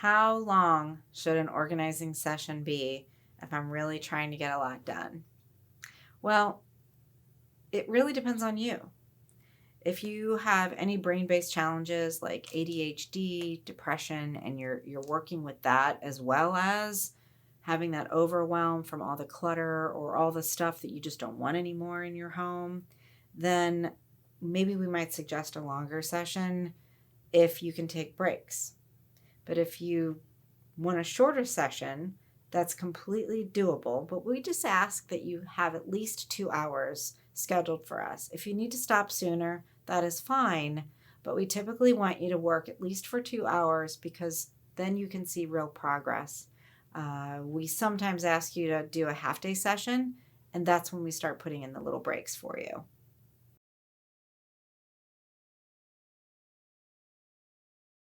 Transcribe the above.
How long should an organizing session be if I'm really trying to get a lot done? Well, it really depends on you. If you have any brain-based challenges like ADHD, depression, and you're working with that as well as having that overwhelm from all the clutter or all the stuff that you just don't want anymore in your home, then maybe we might suggest a longer session if you can take breaks. But if you want a shorter session, that's completely doable. But we just ask that you have at least 2 hours scheduled for us. If you need to stop sooner, that is fine. But we typically want you to work at least for 2 hours because then you can see real progress. We sometimes ask you to do a half day session, and that's when we start putting in the little breaks for you.